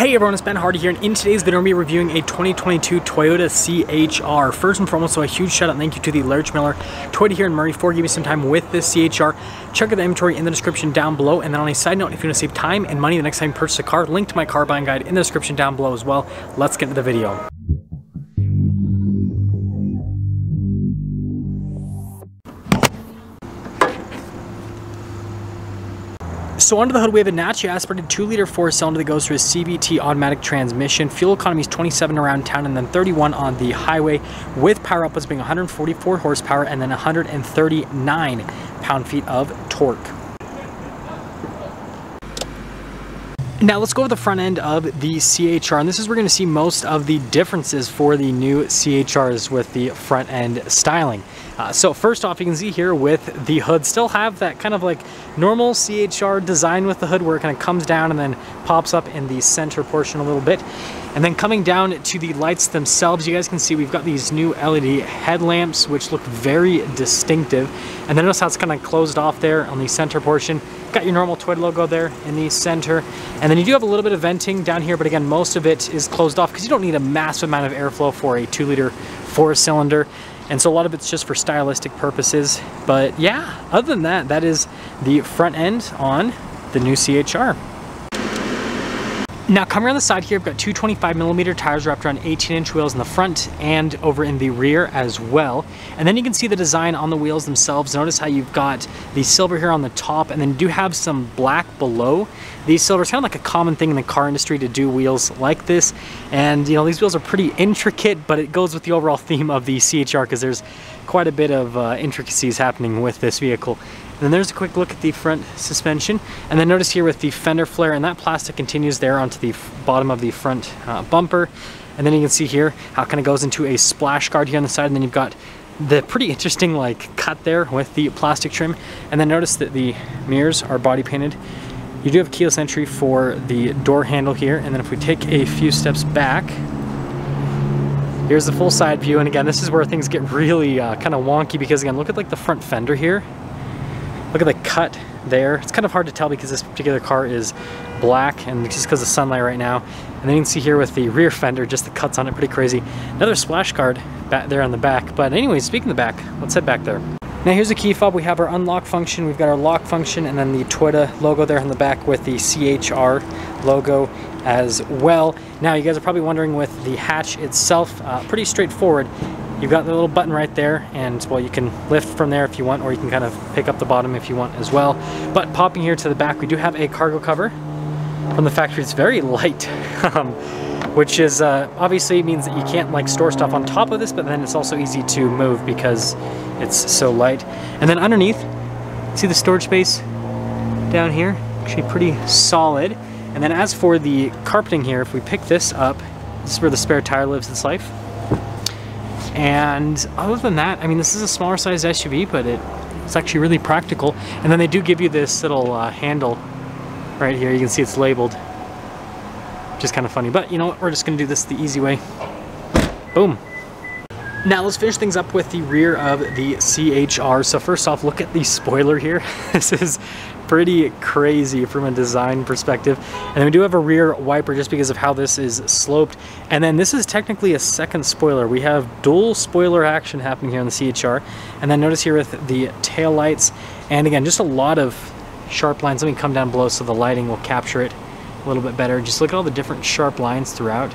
Hey everyone, it's Ben Hardy here, and in today's video, we're going to be reviewing a 2022 Toyota C-HR. First and foremost, so a huge shout out and thank you to the Large Miller Toyota here in Murray for giving me some time with this C-HR. Check out the inventory in the description down below, and then on a side note, if you want to save time and money the next time you purchase a car, link to my car buying guide in the description down below as well. Let's get into the video. So under the hood, we have a naturally aspirated 2-liter 4-cylinder that goes through a CVT automatic transmission. Fuel economy is 27 around town and then 31 on the highway, with power outputs being 144 horsepower and then 139 pound-feet of torque. Now let's go over the front end of the C-HR, and this is where we're going to see most of the differences for the new C-HRs with the front end styling. So first off, you can see here with the hood still have that kind of like normal C-HR design with the hood where it kind of comes down and then pops up in the center portion a little bit. And then coming down to the lights themselves, you guys can see we've got these new LED headlamps which look very distinctive. And then notice how it's kind of closed off there on the center portion. Got your normal Toyota logo there in the center. And then you do have a little bit of venting down here, but again, most of it is closed off because you don't need a massive amount of airflow for a 2-liter 4-cylinder. And so a lot of it's just for stylistic purposes. But yeah, other than that, that is the front end on the new C-HR. Now coming around the side here, I've got two 25mm tires wrapped around 18-inch wheels in the front and over in the rear as well. And then you can see the design on the wheels themselves. Notice how you've got the silver here on the top, and then you do have some black below these silvers. Kind of like a common thing in the car industry to do wheels like this. And you know, these wheels are pretty intricate, but it goes with the overall theme of the C-HR because there's quite a bit of intricacies happening with this vehicle. And then there's a quick look at the front suspension, and then notice here with the fender flare, and that plastic continues there onto the bottom of the front bumper. And then you can see here how it kind of goes into a splash guard here on the side, and then you've got the pretty interesting like cut there with the plastic trim. And then notice that the mirrors are body painted. You do have keyless entry for the door handle here, and then if we take a few steps back, here's the full side view. And again, this is where things get really kind of wonky because again, look at like the front fender here. Look at the cut there. It's kind of hard to tell because this particular car is black and just because of sunlight right now. And then you can see here with the rear fender, just the cuts on it, pretty crazy. Another splash guard back there on the back. But anyways, speaking of the back, let's head back there. Now here's a key fob. We have our unlock function, we've got our lock function, and then the Toyota logo there on the back with the C-HR logo as well. Now you guys are probably wondering with the hatch itself, pretty straightforward. You've got the little button right there, and well, you can lift from there if you want, or you can kind of pick up the bottom if you want as well. But popping here to the back, we do have a cargo cover from the factory. It's very light, which is obviously means that you can't like store stuff on top of this, but then it's also easy to move because it's so light. And then underneath, see the storage space down here? Actually pretty solid. And then as for the carpeting here, if we pick this up, this is where the spare tire lives its life. And other than that, I mean, this is a smaller size SUV, but it's actually really practical. And then they do give you this little handle right here. You can see it's labeled, which is kind of funny. But you know what? We're just going to do this the easy way. Boom. Now let's finish things up with the rear of the C-HR. So first off, look at the spoiler here. This is pretty crazy from a design perspective. And then we do have a rear wiper just because of how this is sloped. And then this is technically a second spoiler. We have dual spoiler action happening here on the C-HR. And then notice here with the tail lights, and again, just a lot of sharp lines. Let me come down below so the lighting will capture it a little bit better. Just look at all the different sharp lines throughout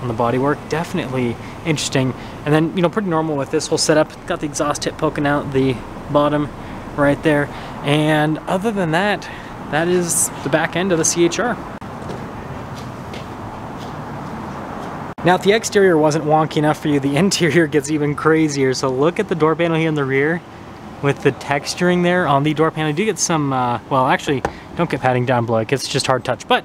on the bodywork. Definitely interesting. And then, you know, pretty normal with this whole setup. Got the exhaust tip poking out the bottom right there. And other than that, that is the back end of the C-HR. Now, if the exterior wasn't wonky enough for you, the interior gets even crazier. So look at the door panel here in the rear with the texturing there on the door panel. You do get some, well, actually, don't get padding down below. It gets just hard touch. But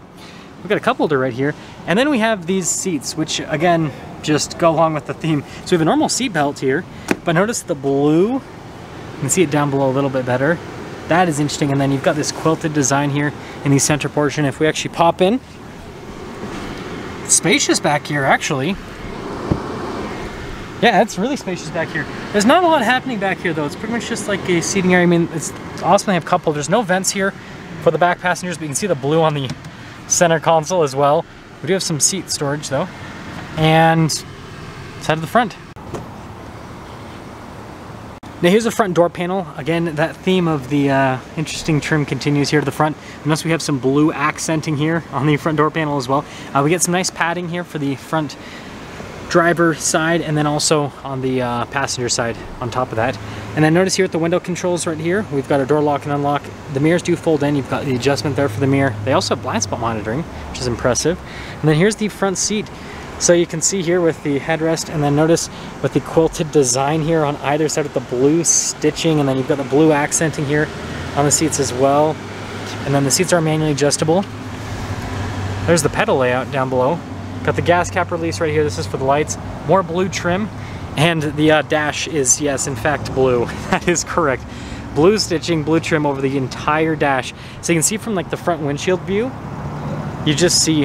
we've got a cup holder right here. And then we have these seats, which, again, just go along with the theme. So we have a normal seat belt here, but notice the blue. You can see it down below a little bit better. That is interesting. And then you've got this quilted design here in the center portion. If we actually pop in, it's spacious back here, actually. Yeah, it's really spacious back here. There's not a lot happening back here, though. It's pretty much just like a seating area. I mean, it's awesome they have cup holders. No vents here for the back passengers, but you can see the blue on the center console as well. We do have some seat storage though. And side of the front. Now here's the front door panel. Again, that theme of the interesting trim continues here to the front. Notice we have some blue accenting here on the front door panel as well. We get some nice padding here for the front driver side, and then also on the passenger side on top of that. And then notice here at the window controls right here, we've got a door lock and unlock. The mirrors do fold in. You've got the adjustment there for the mirror. They also have blind spot monitoring, which is impressive. And then here's the front seat. So you can see here with the headrest, and then notice with the quilted design here on either side with the blue stitching, and then you've got the blue accenting here on the seats as well. And then the seats are manually adjustable. There's the pedal layout down below. Got the gas cap release right here. This is for the lights. More blue trim. And the dash is, yes, in fact, blue. That is correct. Blue stitching, blue trim over the entire dash. So you can see from like the front windshield view, you just see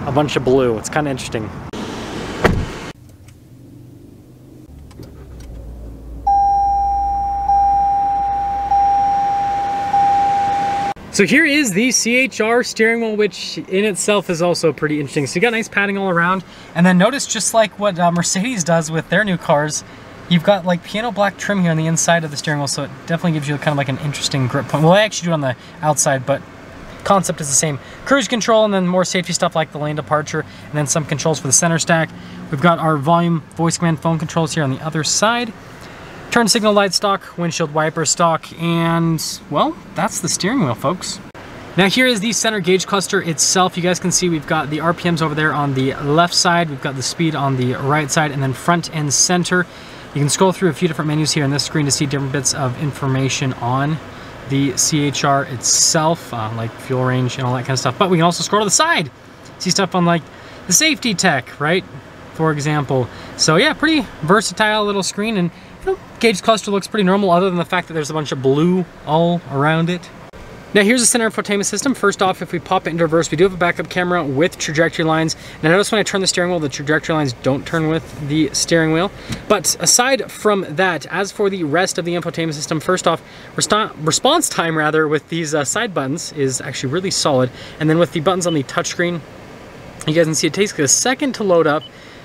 a bunch of blue. It's kind of interesting. So here is the C-HR steering wheel, which in itself is also pretty interesting. So you got nice padding all around. And then notice, just like what Mercedes does with their new cars, you've got like piano black trim here on the inside of the steering wheel. So it definitely gives you kind of like an interesting grip point. Well, I actually do it on the outside, but concept is the same. Cruise control, and then more safety stuff like the lane departure, and then some controls for the center stack. We've got our volume, voice command, phone controls here on the other side. Turn signal light stock, windshield wiper stock, and well, that's the steering wheel, folks. Now here is the center gauge cluster itself. You guys can see we've got the RPMs over there on the left side, we've got the speed on the right side, and then front and center. You can scroll through a few different menus here on this screen to see different bits of information on the C-HR itself, like fuel range and all that kind of stuff. But we can also scroll to the side, see stuff on like the safety tech, right? For example. So yeah, pretty versatile little screen, and you know, gauge cluster looks pretty normal other than the fact that there's a bunch of blue all around it. Now here's the center infotainment system. First off, if we pop it into reverse, we do have a backup camera with trajectory lines. Now notice when I turn the steering wheel, the trajectory lines don't turn with the steering wheel. But aside from that, as for the rest of the infotainment system, first off, response time rather with these side buttons is actually really solid. And then with the buttons on the touchscreen, you guys can see it takes a second to load up.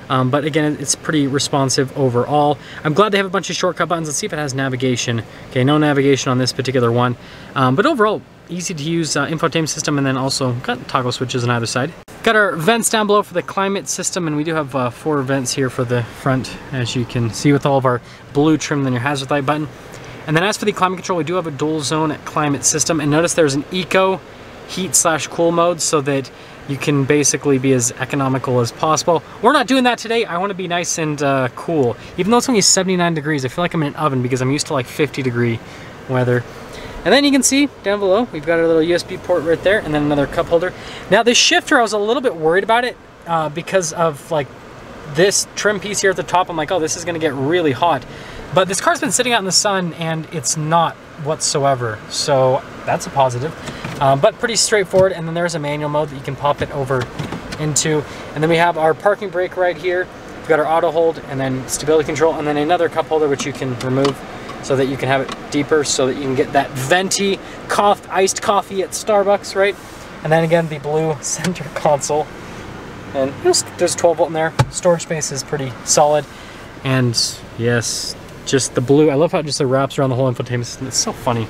But again, it's pretty responsive overall. I'm glad they have a bunch of shortcut buttons. Let's see if it has navigation. Okay, no navigation on this particular one. But overall, easy to use infotainment system, and then also got toggle switches on either side. Got our vents down below for the climate system, and we do have 4 vents here for the front, as you can see with all of our blue trim, then your hazard light button. And then as for the climate control, we do have a dual zone climate system, and notice there's an eco heat/cool mode so that you can basically be as economical as possible. We're not doing that today. I want to be nice and cool. Even though it's only 79 degrees, I feel like I'm in an oven because I'm used to like 50-degree weather. And then you can see down below, we've got our little USB port right there, and then another cup holder. Now this shifter, I was a little bit worried about it because of like this trim piece here at the top. I'm like, oh, this is gonna get really hot. But this car's been sitting out in the sun and it's not whatsoever. So that's a positive. But pretty straightforward. And then there's a manual mode that you can pop it over into. And then we have our parking brake right here. We've got our auto hold, and then stability control, and then another cup holder which you can remove so that you can have it deeper so that you can get that venti iced coffee at Starbucks, right? And then again, the blue center console. And there's 12 volt in there. Storage space is pretty solid. And yes, just the blue. I love how it just wraps around the whole infotainment system. It's so funny.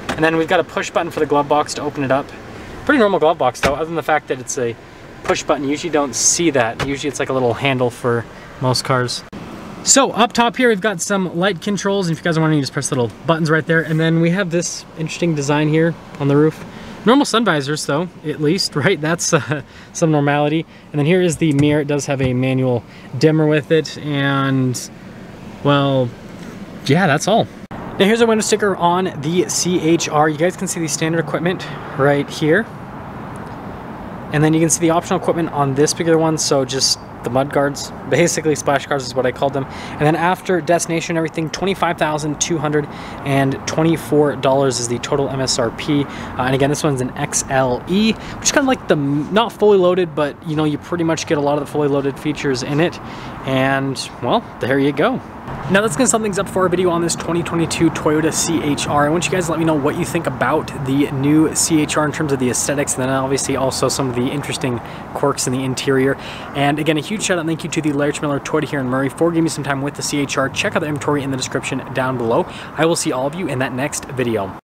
And then we've got a push button for the glove box to open it up. Pretty normal glove box though, other than the fact that it's a push button. You usually don't see that. Usually it's like a little handle for most cars. So up top here, we've got some light controls. And if you guys are wondering, you just press the little buttons right there. And then we have this interesting design here on the roof. Normal sun visors though, at least, right? That's some normality. And then here is the mirror. It does have a manual dimmer with it. And well, yeah, that's all. Now here's a window sticker on the C-HR. You guys can see the standard equipment right here. And then you can see the optional equipment on this particular one. So just the mud guards, basically splash guards is what I called them. And then after destination and everything, $25,224 is the total MSRP. And again, this one's an XLE, which is kind of like the not fully loaded, but you know, you pretty much get a lot of the fully loaded features in it. And well, there you go. Now that's going to sum things up for our video on this 2022 Toyota C-HR. I want you guys to let me know what you think about the new C-HR in terms of the aesthetics, and then obviously also some of the interesting quirks in the interior. And again, a huge shout out and thank you to the Larry Miller Toyota here in Murray for giving me some time with the C-HR. Check out the inventory in the description down below. I will see all of you in that next video.